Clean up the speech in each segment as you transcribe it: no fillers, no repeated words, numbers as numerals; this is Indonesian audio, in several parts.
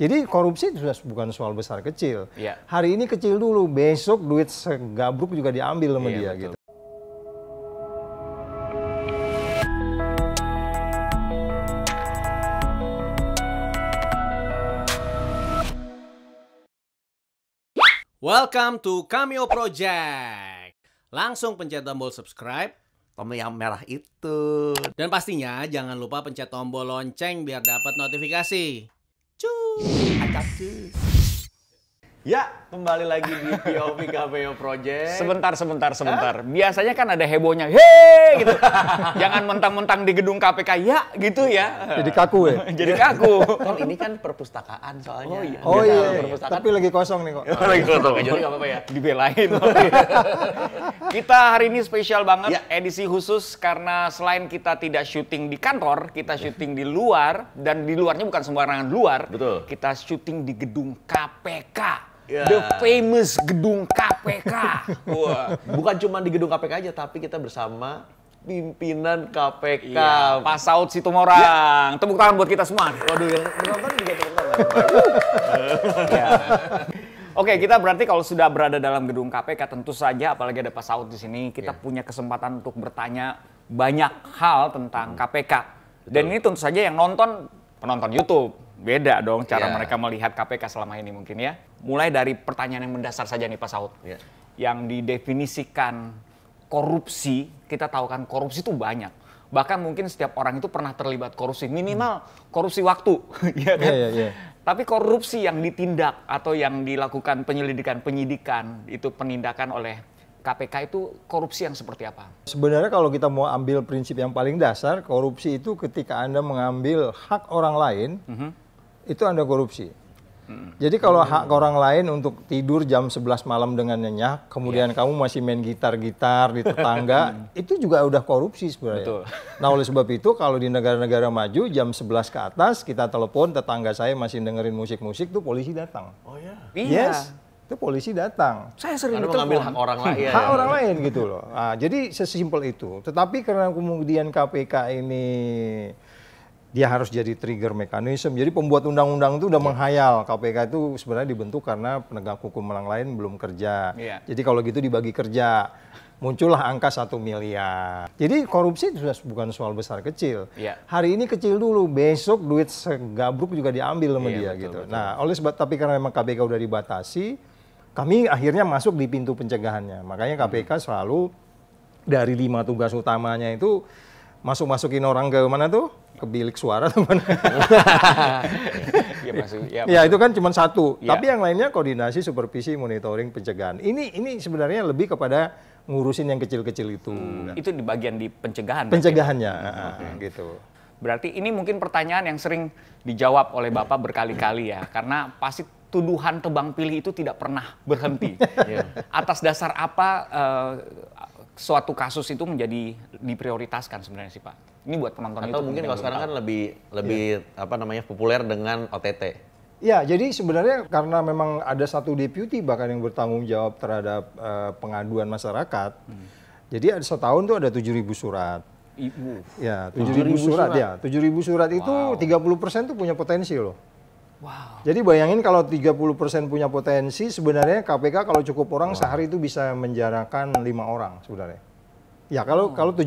Jadi korupsi itu sudah bukan soal besar kecil. Iya. Hari ini kecil dulu, besok duit segabruk juga diambil sama dia betul. gitu. Welcome to Cameo Project. Langsung pencet tombol subscribe. Tombol yang merah itu. Dan pastinya jangan lupa pencet tombol lonceng biar dapat notifikasi. Ya, kembali lagi di POV Cameo Project. Sebentar. Biasanya kan ada hebohnya, hei gitu. Jangan mentang-mentang di gedung KPK ya gitu ya. Jadi kaku ya? Jadi kaku. Kan ini kan perpustakaan soalnya. Oh iya, perpustakaan. tapi lagi kosong nih kok. Lagi kosong. Jadi nggak apa-apa ya. Dibelain. Kita hari ini spesial banget, edisi khusus karena selain kita tidak syuting di kantor, kita syuting di luar, dan di luarnya bukan sembarangan luar. Betul. Kita syuting di gedung KPK. Ya. The famous gedung KPK. Wah, bukan cuma di gedung KPK aja, tapi kita bersama pimpinan KPK. Iya, Pak Saud Situmorang. Tepuk tangan buat kita semua. Waduh, yang menonton juga tepuk tangan. Ya. Oke, kita berarti kalau sudah berada dalam gedung KPK, tentu saja apalagi ada Pak Saud di sini, kita punya kesempatan untuk bertanya banyak hal tentang KPK. Dan ini tentu saja yang nonton penonton YouTube. Beda dong cara mereka melihat KPK selama ini mungkin ya. Mulai dari pertanyaan yang mendasar saja nih Pak Saud. Yang didefinisikan korupsi, kita tahu kan korupsi itu banyak. Bahkan mungkin setiap orang itu pernah terlibat korupsi. Minimal korupsi waktu. Ya kan? Tapi korupsi yang ditindak atau yang dilakukan penyidikan, itu penindakan oleh KPK itu korupsi yang seperti apa? Sebenarnya kalau kita mau ambil prinsip yang paling dasar, korupsi itu ketika Anda mengambil hak orang lain, itu Anda korupsi. Jadi kalau hak orang lain untuk tidur jam 11 malam dengan nyenyak, kemudian kamu masih main gitar-gitar di tetangga, itu juga udah korupsi sebenarnya. Betul. Nah oleh sebab itu kalau di negara-negara maju jam 11 ke atas, kita telepon tetangga saya masih dengerin musik-musik, tuh polisi datang. Oh ya. Yes, itu polisi datang. Saya sering Karena mengambil hak orang lain. Hak orang lain gitu loh. Nah, jadi sesimpel itu. Tetapi karena kemudian KPK ini dia harus jadi trigger mekanisme. Jadi pembuat undang-undang itu udah menghayal KPK itu sebenarnya dibentuk karena penegak hukum yang lain belum kerja. Jadi kalau gitu dibagi kerja. Muncullah angka 1 miliar. Jadi korupsi itu sudah bukan soal besar kecil. Hari ini kecil dulu, besok duit segabruk juga diambil sama dia gitu. Nah, oleh sebab tapi karena memang KPK udah dibatasi, kami akhirnya masuk di pintu pencegahannya. Makanya KPK selalu dari 5 tugas utamanya itu masukin orang ke mana tuh? Ke bilik suara atau mana? Ya itu kan cuma satu. Tapi yang lainnya koordinasi, supervisi, monitoring, pencegahan. Ini sebenarnya lebih kepada ngurusin yang kecil-kecil itu. Itu di bagian di pencegahan. Pencegahannya, gitu. Berarti ini mungkin pertanyaan yang sering dijawab oleh Bapak berkali-kali ya. Karena pasti tuduhan tebang pilih itu tidak pernah berhenti. Atas dasar apa suatu kasus itu menjadi diprioritaskan sebenarnya sih Pak? Ini buat penonton itu. Atau mungkin kalau sekarang kan lebih apa namanya populer dengan OTT. Ya, jadi sebenarnya karena memang ada satu deputi bahkan yang bertanggung jawab terhadap pengaduan masyarakat. Jadi setahun tuh ada 7.000 surat. Ya, 7.000 surat ya. 7.000 surat itu 30% tuh punya potensi loh. Jadi bayangin kalau 30% punya potensi, sebenarnya KPK kalau cukup orang sehari itu bisa menjarakan 5 orang sebenarnya. Ya kalau 7.000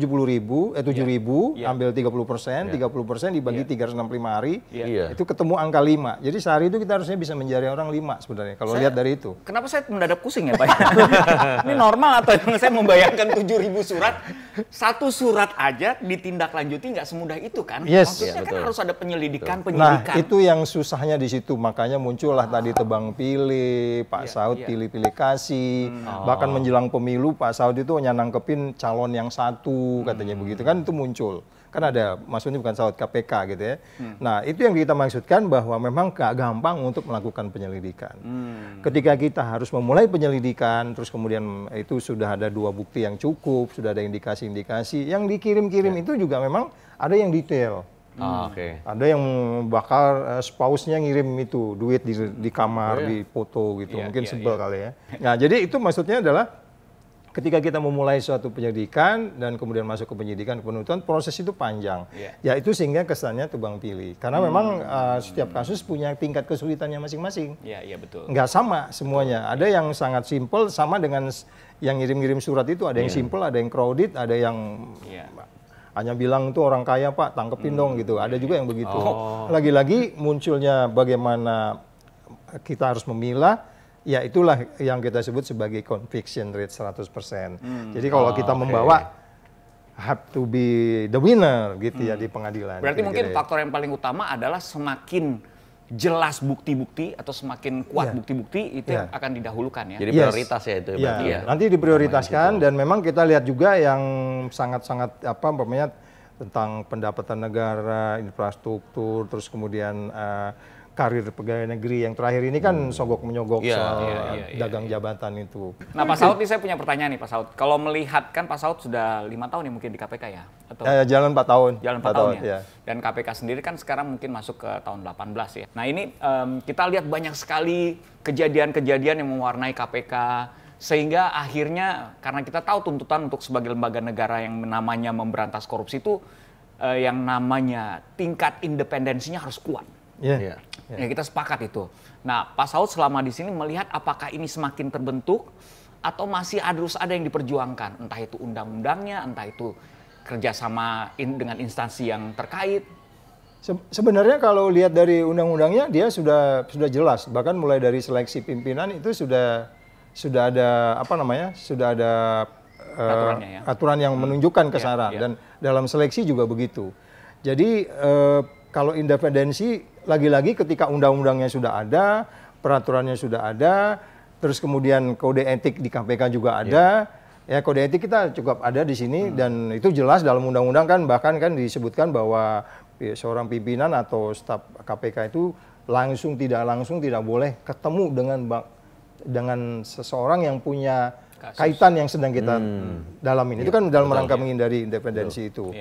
ambil 30%, 30% dibagi 365 hari, itu ketemu angka 5. Jadi sehari itu kita harusnya bisa menjari orang 5 sebenarnya kalau lihat dari itu. Kenapa saya mendadak pusing ya Pak? Ini normal atau saya membayangkan 7.000 surat, satu surat aja ditindaklanjuti nggak semudah itu kan? Maksudnya kan harus ada penyelidikan. Nah itu yang susahnya di situ, makanya muncullah tadi tebang pilih, Pak Saud pilih-pilih kasih, bahkan menjelang pemilu Pak Saud itu nyanangkepin calon yang satu katanya begitu kan, itu muncul kan ada maksudnya bukan Saud KPK gitu ya. Nah itu yang kita maksudkan bahwa memang gak gampang untuk melakukan penyelidikan. Ketika kita harus memulai penyelidikan terus kemudian itu sudah ada 2 bukti yang cukup, sudah ada indikasi-indikasi yang dikirim-kirim itu juga memang ada yang detail. Ada yang bakal spouse-nya ngirim itu duit di kamar, di foto gitu, mungkin sebel kali ya. Nah jadi itu maksudnya adalah ketika kita memulai suatu penyelidikan dan kemudian masuk ke penyidikan, ke penuntutan, proses itu panjang. Ya itu sehingga kesannya tebang pilih. Karena memang setiap kasus punya tingkat kesulitannya masing-masing. Iya betul. Nggak sama semuanya. Ada yang sangat simple sama dengan yang ngirim-ngirim surat itu. Ada yang simple, ada yang crowded, ada yang hanya bilang itu orang kaya Pak, tangkepin dong gitu. Ada juga yang begitu. Lagi-lagi munculnya bagaimana kita harus memilah. Ya itulah yang kita sebut sebagai conviction rate 100%. Jadi kalau kita membawa have to be the winner gitu ya di pengadilan. Berarti mungkin faktor yang paling utama adalah semakin jelas bukti-bukti atau semakin kuat bukti-bukti itu yang akan didahulukan ya. Jadi prioritas ya itu berarti ya. Nanti diprioritaskan dan memang kita lihat juga yang sangat-sangat umpamanya tentang pendapatan negara, infrastruktur, terus kemudian karir pegawai negeri yang terakhir ini kan sogok-menyogok soal dagang jabatan itu. Nah Pak Saud, ini saya punya pertanyaan nih Pak Saud. Kalau melihat kan Pak Saud sudah 5 tahun ya mungkin di KPK ya? Atau jalan 4 tahun. Jalan 4 tahun ya? Dan KPK sendiri kan sekarang mungkin masuk ke tahun 18 ya. Nah ini kita lihat banyak sekali kejadian-kejadian yang mewarnai KPK. Sehingga akhirnya karena kita tahu tuntutan untuk sebagai lembaga negara yang namanya memberantas korupsi itu yang namanya tingkat independensinya harus kuat. Ya, kita sepakat itu. Nah, Pak Saud selama di sini melihat apakah ini semakin terbentuk atau masih harus ada yang diperjuangkan, entah itu undang-undangnya, entah itu kerjasama dengan instansi yang terkait. Sebenarnya kalau lihat dari undang-undangnya dia sudah jelas, bahkan mulai dari seleksi pimpinan itu sudah ada sudah ada aturan yang menunjukkan kesaran dan dalam seleksi juga begitu. Jadi kalau independensi lagi-lagi ketika undang-undangnya sudah ada, peraturannya sudah ada, terus kemudian kode etik di KPK juga ada. Ya kode etik kita cukup ada di sini dan itu jelas dalam undang-undang kan bahkan kan disebutkan bahwa seorang pimpinan atau staf KPK itu langsung tidak boleh ketemu dengan seseorang yang punya kaitan yang sedang kita dalamin. Itu kan dalam rangka menghindari independensi itu.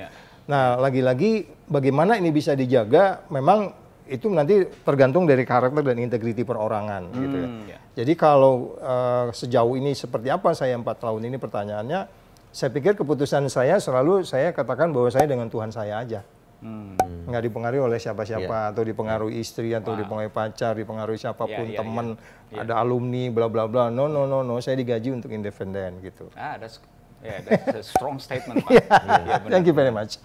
Nah, lagi-lagi bagaimana ini bisa dijaga memang itu nanti tergantung dari karakter dan integriti perorangan gitu ya. Jadi kalau sejauh ini seperti apa saya 4 tahun ini pertanyaannya, saya pikir keputusan saya selalu saya katakan bahwa saya dengan Tuhan saya aja. Nggak dipengaruhi oleh siapa-siapa atau dipengaruhi istri atau dipengaruhi pacar, dipengaruhi siapapun teman, ada alumni bla bla bla. No, saya digaji untuk independen gitu. That's a strong statement, Pak. Thank you very much.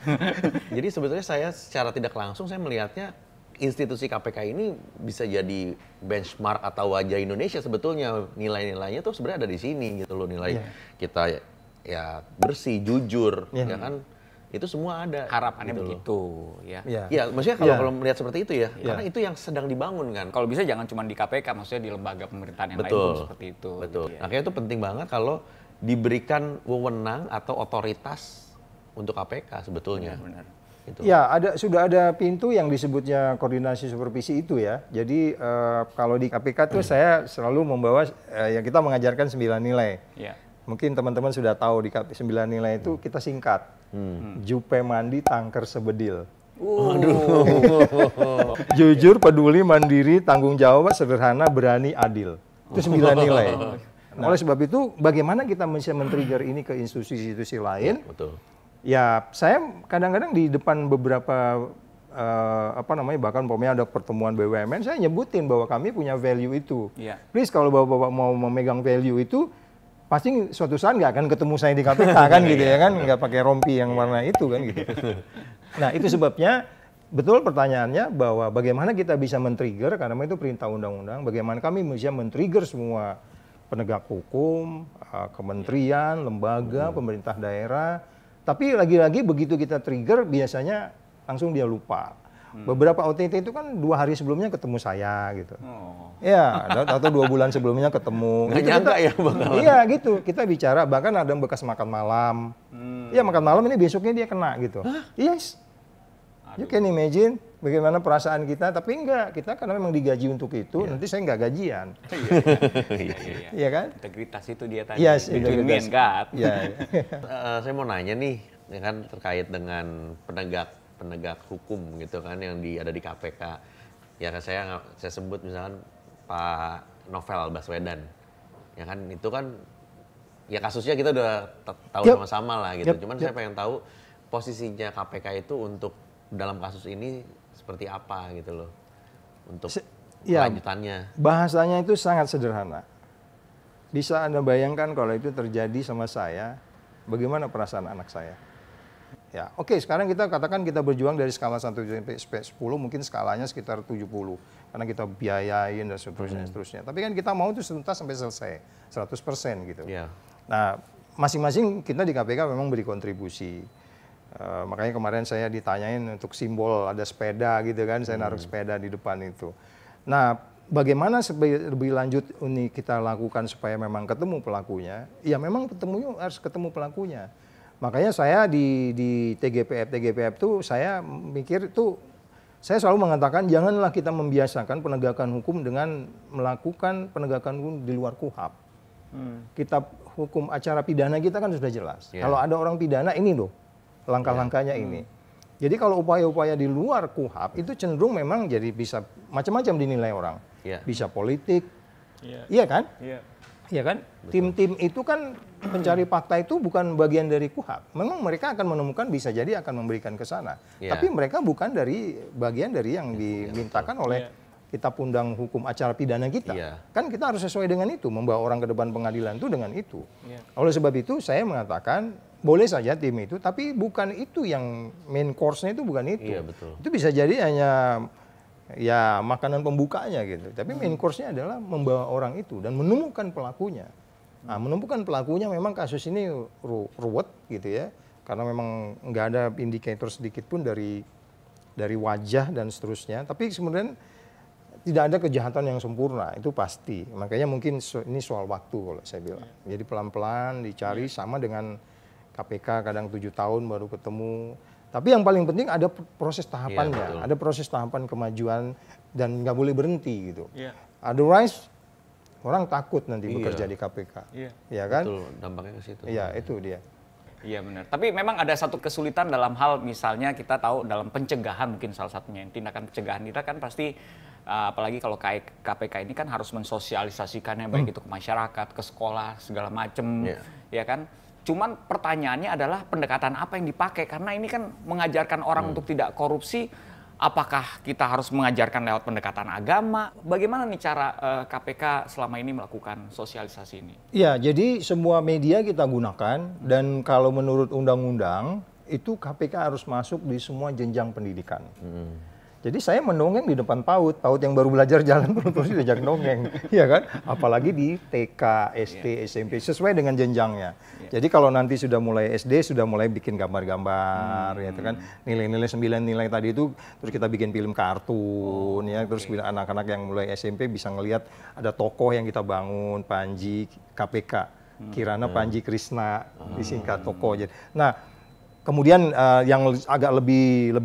Jadi sebetulnya saya secara tidak langsung saya melihatnya institusi KPK ini bisa jadi benchmark atau wajah Indonesia sebetulnya. Nilai-nilainya tuh sebenarnya ada di sini gitu loh, nilai kita ya bersih, jujur, ya kan? Itu semua ada. Harapannya gitu begitu, ya. Ya, maksudnya kalau melihat seperti itu ya, karena itu yang sedang dibangun kan. Kalau bisa jangan cuma di KPK, maksudnya di lembaga pemerintahan yang lain pun seperti itu. Betul. Makanya itu penting banget kalau diberikan wewenang atau otoritas untuk KPK sebetulnya. Benar. Gitu. Ya, sudah ada pintu yang disebutnya koordinasi supervisi itu ya. Jadi kalau di KPK tuh saya selalu membawa yang kita mengajarkan 9 nilai. Mungkin teman-teman sudah tahu di 9 nilai itu kita singkat. Jupe mandi tangker sebedil. Jujur, peduli, mandiri, tanggung jawab, sederhana, berani, adil. Itu 9 nilai. Nah, oleh sebab itu bagaimana kita bisa men-trigger ini ke institusi-institusi lain? Betul. Ya, saya kadang-kadang di depan beberapa bahkan ada pertemuan BUMN, saya nyebutin bahwa kami punya value itu. Please kalau Bapak mau memegang value itu, pasti suatu saat nggak akan ketemu saya di KPK kan gitu ya kan, nggak pakai rompi yang warna itu kan gitu. Nah, itu sebabnya betul pertanyaannya bahwa bagaimana kita bisa men-trigger, karena itu perintah undang-undang, bagaimana kami bisa men-trigger semua penegak hukum, kementerian, lembaga, pemerintah daerah. Tapi lagi-lagi begitu kita trigger biasanya langsung dia lupa. Beberapa OTT itu kan 2 hari sebelumnya ketemu saya gitu. Ya, atau 2 bulan sebelumnya ketemu. Nggak nyangka ya bakal. Iya gitu, kita bicara bahkan ada yang bekas makan malam. Iya makan malam ini besoknya dia kena gitu. Yes. You can imagine bagaimana perasaan kita, tapi enggak, kita karena memang digaji untuk itu, nanti saya enggak gajian. Iya kan? Integritas itu dia tadi. Yes, between me and God. Saya mau nanya nih, ya kan terkait dengan penegak hukum gitu kan yang ada di KPK. Ya kan saya sebut misalkan Pak Novel Baswedan. Ya kan itu kan ya kasusnya kita udah tahu Yep. sama-sama lah gitu. Yep, Cuman yep. saya pengen tahu posisinya KPK itu untuk dalam kasus ini seperti apa gitu loh. Untuk Ya, kelanjutannya. bahasanya itu sangat sederhana. Bisa Anda bayangkan kalau itu terjadi sama saya, bagaimana perasaan anak saya? Ya, oke, sekarang kita katakan kita berjuang dari skala 1 sampai 10, mungkin skalanya sekitar 70. Karena kita biayain dan seterusnya. Tapi kan kita mau itu tuntas sampai selesai, 100% gitu. Iya. Nah, masing-masing kita di KPK memang beri kontribusi. Makanya kemarin saya ditanyain untuk simbol ada sepeda gitu kan, saya naruh sepeda di depan itu. Nah, bagaimana lebih lanjut ini kita lakukan supaya memang ketemu pelakunya? Ya memang harus ketemu pelakunya. Makanya saya di TGPF itu saya mikir itu, saya selalu mengatakan janganlah kita membiasakan penegakan hukum dengan melakukan penegakan hukum di luar KUHAP. Kitab hukum acara pidana kita kan sudah jelas. Yeah. Kalau ada orang pidana ini loh, langkah-langkahnya ini. Jadi kalau upaya-upaya di luar KUHAP itu cenderung memang jadi bisa macam-macam dinilai orang. Iya. Bisa politik, Iya. iya kan? Iya. Iya kan? Tim-tim itu kan pencari fakta itu bukan bagian dari KUHAP. Memang mereka akan menemukan bisa jadi akan memberikan ke sana. Iya. Tapi mereka bukan dari bagian dari yang dimintakan oleh kitab undang hukum acara pidana kita. Iya. Kan kita harus sesuai dengan itu, membawa orang ke depan pengadilan itu dengan itu. Iya. Oleh sebab itu saya mengatakan boleh saja tim itu, tapi bukan itu yang main course-nya itu bukan itu. Iya, betul. Itu bisa jadi hanya ya makanan pembukanya gitu. Tapi main course-nya adalah membawa orang itu dan menemukan pelakunya. Nah, menemukan pelakunya memang kasus ini ruwet gitu ya. Karena memang nggak ada indikator sedikit pun dari wajah dan seterusnya. Tapi kemudian tidak ada kejahatan yang sempurna, itu pasti. Makanya mungkin ini soal waktu kalau saya bilang. Jadi pelan-pelan dicari sama dengan KPK kadang 7 tahun baru ketemu. Tapi yang paling penting ada proses tahapannya, betul. ada proses tahapan kemajuan dan nggak boleh berhenti gitu. Iya. Otherwise orang takut nanti Iya. bekerja di KPK, Iya. ya kan? Betul, dampaknya ke situ. Iya itu dia. Iya benar. Tapi memang ada satu kesulitan dalam hal misalnya kita tahu dalam pencegahan mungkin salah satunya tindakan pencegahan kita kan pasti apalagi kalau KPK ini kan harus mensosialisasikannya baik itu ke masyarakat, ke sekolah segala macem, Iya. ya kan. Cuman pertanyaannya adalah pendekatan apa yang dipakai karena ini kan mengajarkan orang untuk tidak korupsi. Apakah kita harus mengajarkan lewat pendekatan agama? Bagaimana nih cara KPK selama ini melakukan sosialisasi ini? Ya, jadi semua media kita gunakan dan kalau menurut undang-undang itu KPK harus masuk di semua jenjang pendidikan. Jadi saya mendongeng di depan PAUD yang baru belajar jalan terus diajak dongeng, ya kan? Apalagi di TK, SD, SMP sesuai dengan jenjangnya. Jadi kalau nanti sudah mulai SD sudah mulai bikin gambar-gambar, ya kan? Nilai-nilai 9 nilai tadi itu terus kita bikin film kartun, ya. Terus anak-anak yang mulai SMP bisa ngelihat ada tokoh yang kita bangun, Panji, KPK, Kirana Panji Krisna, disingkat tokoh. Nah. Kemudian yang agak lebih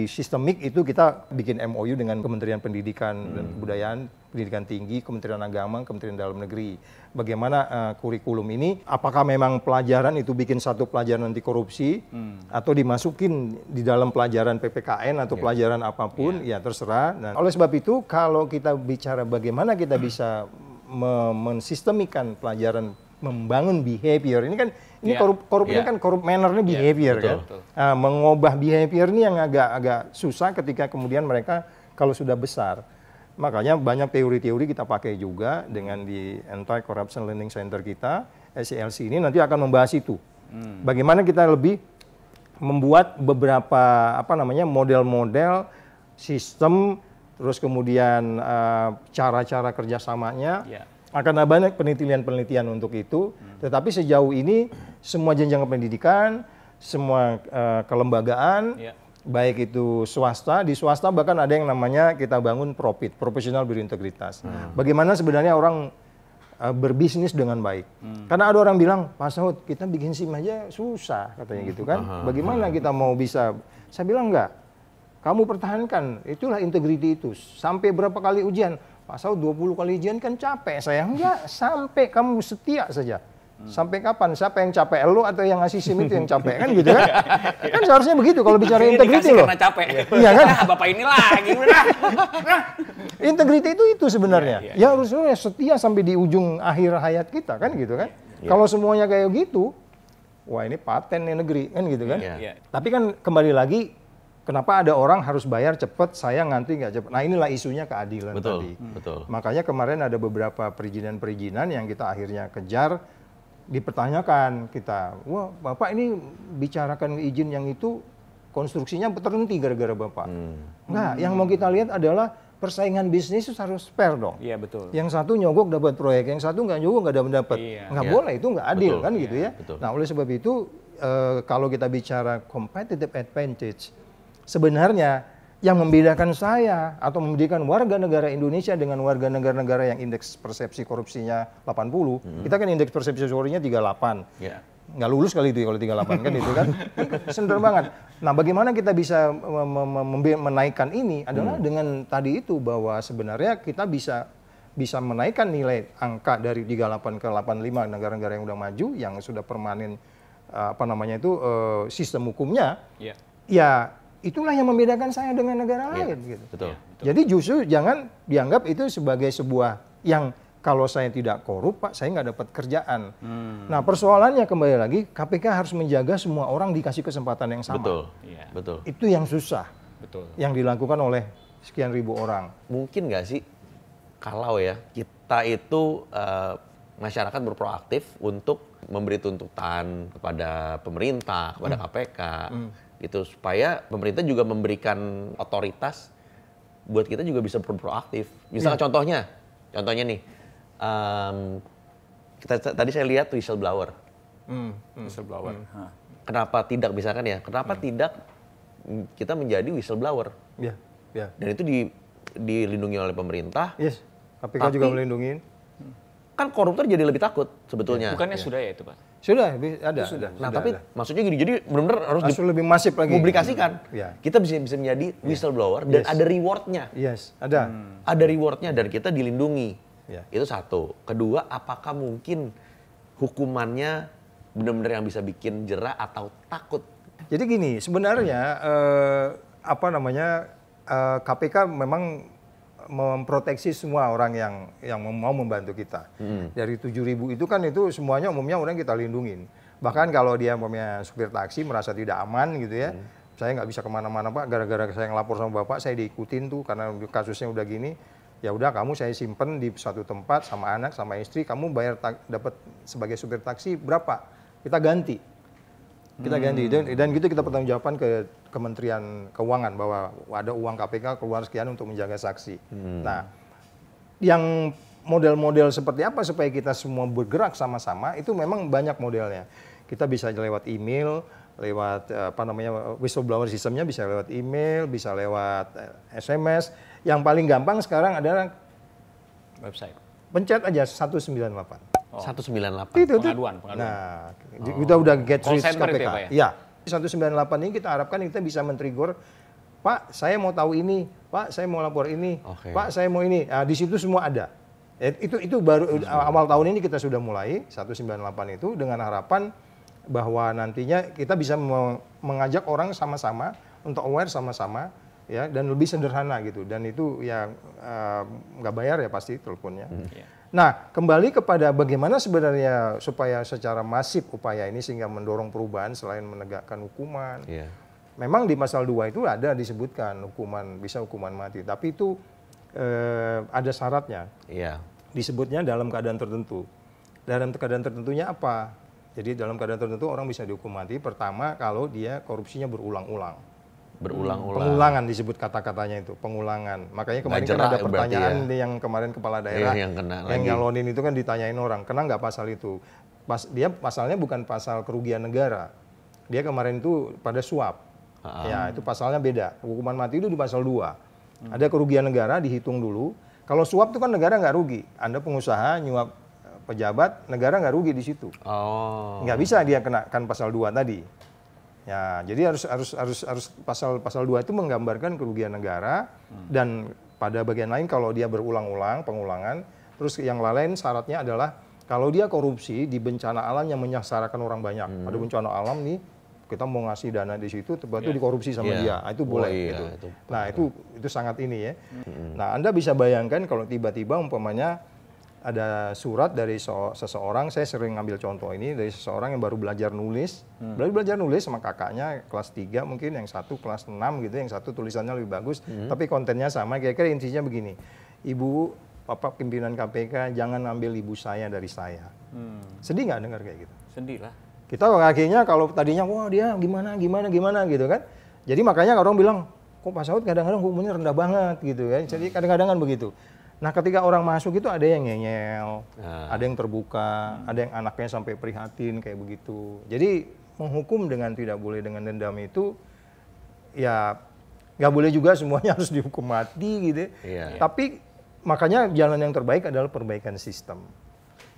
sistemik itu kita bikin MOU dengan Kementerian Pendidikan dan Kebudayaan, Pendidikan Tinggi, Kementerian Agama, Kementerian Dalam Negeri. Bagaimana kurikulum ini, apakah memang pelajaran itu bikin satu pelajaran anti korupsi atau dimasukin di dalam pelajaran PPKN atau pelajaran apapun, ya terserah. Nah, oleh sebab itu kalau kita bicara bagaimana kita bisa mensistemikan pelajaran membangun behavior ini kan korup ini kan korup mannernya behavior kan. Mengubah behavior ini yang agak susah ketika kemudian mereka kalau sudah besar. Makanya banyak teori-teori kita pakai juga dengan di Anti-Corruption Learning Center kita, SCLC ini nanti akan membahas itu. Bagaimana kita lebih membuat beberapa model-model sistem, terus kemudian cara-cara kerjasamanya. Akan ada banyak penelitian-penelitian untuk itu, tetapi sejauh ini semua jenjang pendidikan, semua kelembagaan, baik itu swasta, di swasta bahkan ada yang namanya kita bangun profesional berintegritas. Bagaimana sebenarnya orang berbisnis dengan baik. Karena ada orang bilang, Pak Saud, kita bikin SIM aja susah, katanya gitu kan. Bagaimana kita mau bisa? Saya bilang enggak. Kamu pertahankan, itulah integriti itu. Sampai berapa kali ujian? Pak Saud 20 kali ujian kan capek saya. Enggak, sampai kamu setia saja. Sampai kapan? Siapa yang capek? Lu atau yang ngasih SIM itu yang capek? Kan gitu kan? Kan seharusnya begitu kalau bicara Ini integrity dikasih loh. karena capek. Iya kan? Nah, Bapak ini lagi udah. Integrity itu sebenarnya. Iya, Ya harusnya setia sampai di ujung akhir hayat kita kan gitu kan. Kalau semuanya kayak gitu, wah ini paten nih negeri kan gitu kan. Iya. Tapi kan kembali lagi, kenapa ada orang harus bayar cepet, saya nganti nggak cepet. Nah inilah isunya keadilan tadi. Betul. Makanya kemarin ada beberapa perizinan-perizinan yang kita akhirnya kejar, dipertanyakan kita. Wah Bapak ini bicarakan izin yang itu konstruksinya terhenti gara-gara Bapak. Enggak, yang mau kita lihat adalah persaingan bisnis itu harus fair dong. Iya, betul. Yang satu nyogok dapat proyek, yang satu nggak nyogok nggak dapat. Iya. Nggak Iya. boleh, itu nggak adil Betul. kan gitu ya. Betul. Nah oleh sebab itu kalau kita bicara competitive advantage, sebenarnya yang membedakan saya atau membedakan warga negara Indonesia dengan warga negara-negara yang indeks persepsi korupsinya 80, kita kan indeks persepsi korupsinya 38. Ya. Nggak lulus kali itu ya kalau 38 kan itu kan. Sender banget. Nah bagaimana kita bisa menaikkan ini adalah dengan tadi itu bahwa sebenarnya kita bisa menaikkan nilai angka dari 38 ke 85 negara-negara yang udah maju, yang sudah permanen sistem hukumnya. Iya. Ya itulah yang membedakan saya dengan negara lain gitu. Betul. Jadi justru jangan dianggap itu sebagai sebuah yang kalau saya tidak korup, Pak, saya nggak dapat kerjaan. Nah, persoalannya kembali lagi, KPK harus menjaga semua orang dikasih kesempatan yang sama. Betul. Iya. Betul. Itu yang susah, Betul. yang dilakukan oleh sekian ribu orang. Mungkin nggak sih kalau ya kita itu masyarakat berproaktif untuk memberi tuntutan kepada pemerintah, kepada KPK, gitu supaya pemerintah juga memberikan otoritas buat kita juga bisa berproaktif. Misalnya contohnya nih, tadi saya lihat whistleblower. Whistleblower. Kenapa tidak misalkan ya? Kenapa tidak kita menjadi whistleblower? Ya, ya. Dan itu dilindungi oleh pemerintah. Yes, KPK juga melindungi. Kan koruptor jadi lebih takut sebetulnya. Bukannya sudah ya itu, Pak? Sudah, ada. Nah, tapi maksudnya gini, jadi benar-benar harus harus lebih masif lagi. dipublikasikan. Ya. Kita bisa menjadi whistleblower dan ada rewardnya. Yes, ada. Ada rewardnya dan kita dilindungi. Ya. Itu satu. Kedua, apakah mungkin hukumannya benar-benar yang bisa bikin jera atau takut? Jadi gini, sebenarnya KPK memang memproteksi semua orang yang mau membantu kita. Dari 7.000 itu kan itu semuanya umumnya orang kita lindungin. Bahkan kalau dia punya supir taksi merasa tidak aman gitu ya, saya nggak bisa kemana-mana Pak, gara-gara saya ngelapor sama Bapak, saya diikutin tuh karena kasusnya udah gini. Ya udah kamu saya simpen di satu tempat sama anak sama istri, kamu bayar dapat sebagai supir taksi berapa? Kita ganti. Kita ganti dan gitu kita pertanggungjawaban ke Kementerian Keuangan bahwa ada uang KPK keluar sekian untuk menjaga saksi. Nah, yang model-model seperti apa supaya kita semua bergerak sama-sama itu memang banyak modelnya. Kita bisa lewat email, lewat whistleblower sistemnya bisa lewat email, bisa lewat SMS. Yang paling gampang sekarang adalah Website. pencet aja 198. 198. Itu. Pengaduan. Nah, kita udah get Call rich center KPK. itu ya, Pak, Ya, 198 ini kita harapkan kita bisa men-trigger, Pak, saya mau tahu ini, Pak, saya mau lapor ini, Oke. Pak, saya mau ini. Nah, di situ semua ada. Itu baru awal tahun ini kita sudah mulai 198 itu dengan harapan bahwa nantinya kita bisa mengajak orang sama-sama untuk aware sama-sama ya dan lebih sederhana gitu dan itu ya nggak bayar ya pasti teleponnya. Nah, kembali kepada bagaimana sebenarnya supaya secara masif upaya ini sehingga mendorong perubahan selain menegakkan hukuman. Iya. Memang di pasal 2 itu ada disebutkan bisa hukuman mati, tapi itu ada syaratnya. Iya. Disebutnya dalam keadaan tertentu. Dalam keadaan tertentunya apa? Jadi dalam keadaan tertentu orang bisa dihukum mati pertama kalau dia korupsinya berulang-ulang. Berulang-ulang. Pengulangan disebut kata-katanya itu, pengulangan. Makanya kemarin kan Nggak ada jerak pertanyaan berarti yang kemarin kepala daerah yang kena yang lagi. nyalonin itu kan ditanyain orang, kena nggak pasal itu? Dia pasalnya bukan pasal kerugian negara. Dia kemarin itu pada suap. Ya, itu pasalnya beda. Hukuman mati itu di pasal 2. Ada kerugian negara dihitung dulu. Kalau suap itu kan negara nggak rugi. Anda pengusaha nyuap pejabat, negara nggak rugi di situ. Oh. Nggak bisa dia kenakan pasal 2 tadi. Ya, jadi harus pasal 2 itu menggambarkan kerugian negara dan pada bagian lain kalau dia berulang-ulang pengulangan, terus yang lain syaratnya adalah Kalau dia korupsi di bencana alam yang menyengsarakan orang banyak, ada bencana alam nih, kita mau ngasih dana di situ, tiba-tiba dikorupsi sama dia, itu boleh. Gitu. Nah itu sangat ini ya. Nah Anda bisa bayangkan kalau tiba-tiba umpamanya ada surat dari seseorang, saya sering ngambil contoh ini dari seseorang yang baru belajar nulis, belajar nulis sama kakaknya kelas 3 mungkin, yang satu kelas 6 gitu, yang satu tulisannya lebih bagus, tapi kontennya sama, kira-kira intinya begini, Ibu, Bapak pimpinan KPK jangan ambil ibu saya dari saya. Sedih nggak dengar kayak gitu? Sedih lah. Kita akhirnya kalau tadinya wah dia gimana gitu kan. Jadi makanya orang bilang, kok Pak Saud kadang-kadang hukumnya rendah banget gitu kan. Jadi kadang-kadang kan begitu. Nah ketika orang masuk itu ada yang ngeyel, ada yang terbuka, ada yang anaknya sampai prihatin kayak begitu. Jadi menghukum dengan tidak boleh dengan dendam itu ya nggak boleh juga semuanya harus dihukum mati gitu. Tapi makanya jalan yang terbaik adalah perbaikan sistem.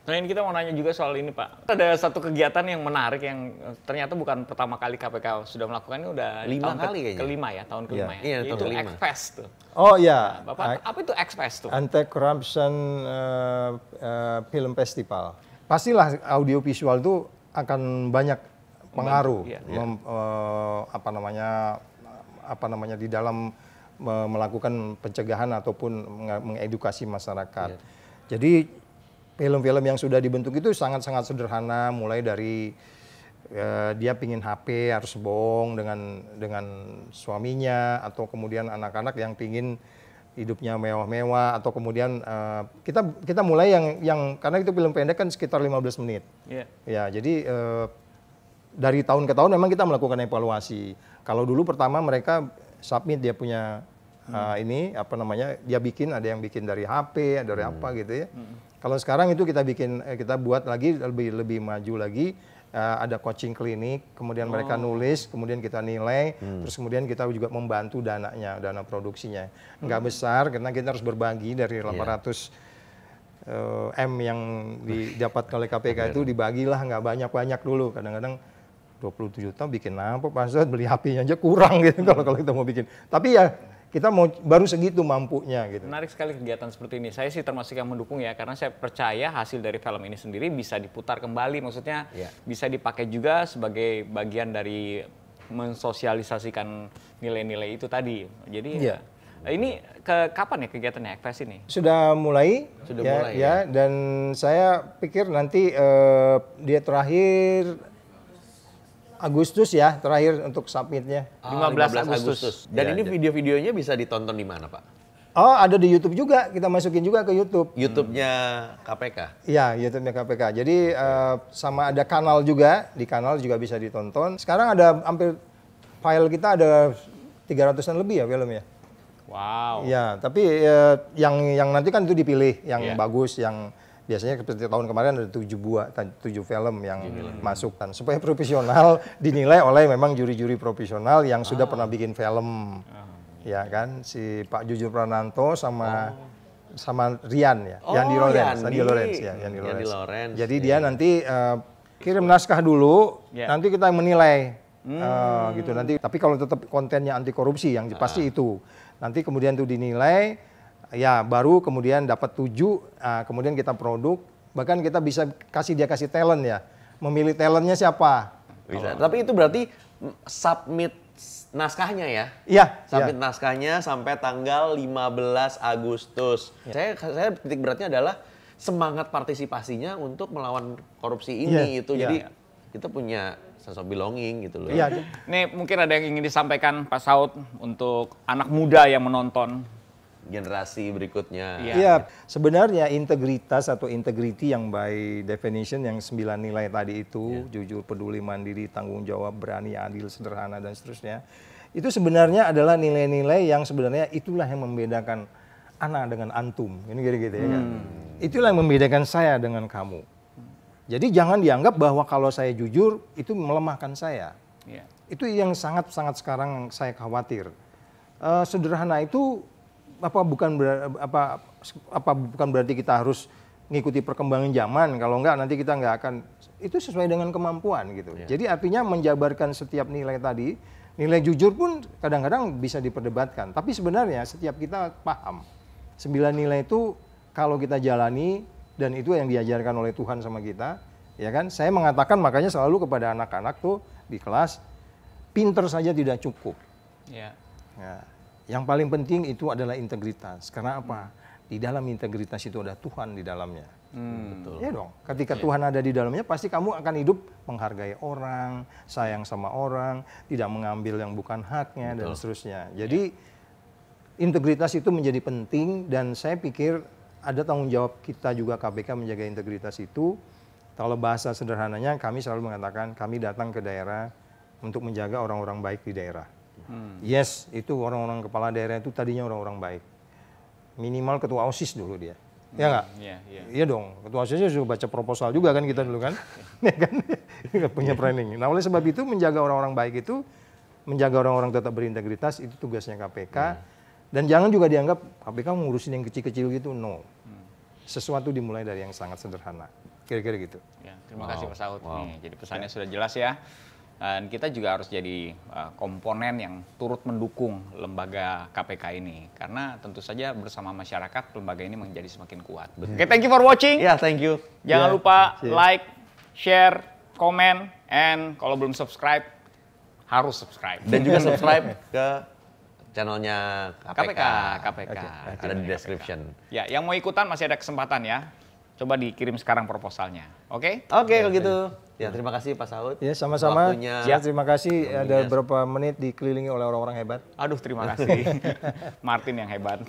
Nah ini kita mau nanya juga soal ini Pak. Ada satu kegiatan yang menarik yang ternyata bukan pertama kali KPK sudah melakukan, ini udah 5 kali kayaknya. kelima ya, tahun kelima ya. Iya, Itu X-Fest tuh. Oh iya. Nah, Bapak, apa itu X-Fest tuh? Anti-Corruption Film Festival. Pastilah audiovisual itu akan banyak pengaruh, apa namanya di dalam melakukan pencegahan ataupun mengedukasi masyarakat. Jadi film-film yang sudah dibentuk itu sangat-sangat sederhana, mulai dari dia pingin HP harus bohong dengan suaminya, atau kemudian anak-anak yang pingin hidupnya mewah-mewah, atau kemudian kita mulai yang karena itu film pendek kan sekitar 15 menit. Ya, jadi dari tahun ke tahun memang kita melakukan evaluasi. Kalau dulu pertama mereka submit dia punya ini apa namanya, dia bikin, ada yang bikin dari HP, ada dari apa gitu ya. Kalau sekarang itu kita buat lagi lebih maju lagi, ada coaching klinik, kemudian mereka nulis, kemudian kita nilai, terus kemudian kita juga membantu dana produksinya. Nggak besar karena kita harus berbagi dari 800 M yang didapat oleh KPK itu dibagilah, nggak banyak-banyak dulu, kadang-kadang 27 juta bikin apa Pak Saud, beli HP-nya aja kurang gitu kalau kita mau bikin. Tapi ya kita mau baru segitu mampunya gitu. Menarik sekali kegiatan seperti ini. Saya sih termasuk yang mendukung ya, karena saya percaya hasil dari film ini sendiri bisa diputar kembali, maksudnya bisa dipakai juga sebagai bagian dari mensosialisasikan nilai-nilai itu tadi. Jadi ini kapan ya kegiatannya X-Fest ini? Sudah mulai. Ya. Dan saya pikir nanti dia terakhir Agustus ya, terakhir untuk submitnya. 15 Agustus. Dan ini video-videonya bisa ditonton di mana Pak? Oh, ada di YouTube juga, kita masukin juga ke YouTube. YouTube-nya KPK? Iya, YouTube-nya KPK. Jadi sama ada kanal juga, di kanal juga bisa ditonton. Sekarang ada hampir file kita ada 300-an lebih ya filmnya. Wow. Ya, tapi yang nanti kan itu dipilih yang bagus, yang biasanya seperti tahun kemarin ada 7 film yang masuk, kan supaya profesional dinilai oleh memang juri-juri profesional yang sudah pernah bikin film. Ya kan, si Pak Jujur Prananto sama Rian ya, Yandi Lorenz. Jadi dia nanti kirim naskah dulu, nanti kita menilai gitu nanti. Tapi kalau tetap kontennya anti korupsi yang pasti itu. Nanti kemudian itu dinilai, ya baru kemudian dapat 7, kemudian kita produk, bahkan kita bisa kasih talent ya, memilih talentnya siapa. Bisa. Tapi itu berarti submit naskahnya ya? Iya. Submit naskahnya sampai tanggal 15 Agustus. Saya titik beratnya adalah semangat partisipasinya untuk melawan korupsi ini itu. Jadi kita punya sense of belonging gitu loh. Iya. Nih mungkin ada yang ingin disampaikan Pak Saud untuk anak muda yang menonton. Generasi berikutnya. Iya, sebenarnya integritas atau integrity yang by definition yang 9 nilai tadi itu, jujur, peduli, mandiri, tanggung jawab, berani, adil, sederhana, dan seterusnya. Itu sebenarnya adalah nilai-nilai yang sebenarnya itulah yang membedakan ana dengan antum. Ini gitu ya kan. Itulah yang membedakan saya dengan kamu. Jadi jangan dianggap bahwa kalau saya jujur itu melemahkan saya. Itu yang sangat-sangat sekarang saya khawatir. Sederhana itu bukan berarti kita harus ngikuti perkembangan zaman. Kalau enggak nanti kita enggak akan, itu sesuai dengan kemampuan gitu. Jadi artinya menjabarkan setiap nilai tadi, nilai jujur pun kadang-kadang bisa diperdebatkan. Tapi sebenarnya setiap kita paham 9 nilai itu kalau kita jalani dan itu yang diajarkan oleh Tuhan sama kita, ya kan? Saya mengatakan makanya selalu kepada anak-anak tuh di kelas, pinter saja tidak cukup. Ya. Ya. Yang paling penting itu adalah integritas. Karena apa? Di dalam integritas itu ada Tuhan di dalamnya. Betul. Ya dong. Ketika Tuhan ada di dalamnya, pasti kamu akan hidup menghargai orang, sayang sama orang, tidak mengambil yang bukan haknya dan seterusnya. Jadi integritas itu menjadi penting dan saya pikir ada tanggung jawab kita juga KPK menjaga integritas itu. Kalau bahasa sederhananya kami selalu mengatakan kami datang ke daerah untuk menjaga orang-orang baik di daerah. Yes, itu orang-orang kepala daerah itu tadinya orang-orang baik. Minimal ketua OSIS dulu dia. Ya nggak? Iya dong, ketua OSISnya sudah baca proposal juga kan kita dulu kan. Ya kan? Nggak punya training. Nah oleh sebab itu menjaga orang-orang baik itu, menjaga orang-orang tetap berintegritas itu tugasnya KPK. Dan jangan juga dianggap KPK ngurusin yang kecil-kecil gitu, no. Sesuatu dimulai dari yang sangat sederhana. Kira-kira gitu. Ya, terima kasih Pak Saud. Nih, jadi pesannya sudah jelas ya. Dan kita juga harus jadi komponen yang turut mendukung lembaga KPK ini. Karena tentu saja bersama masyarakat lembaga ini menjadi semakin kuat. Oke, thank you for watching. Ya, thank you. Jangan lupa like, share, komen, and kalau belum subscribe, harus subscribe. Dan juga subscribe ke channelnya KPK. KPK. Ada di description. Ya, yang mau ikutan masih ada kesempatan ya. Coba dikirim sekarang proposalnya. Oke? Oke, kalau gitu. Ya, terima kasih Pak Saud. Ya, sama-sama. Waktunya. Ya, terima kasih. Ada beberapa menit dikelilingi oleh orang-orang hebat. Aduh, terima kasih. Martin yang hebat.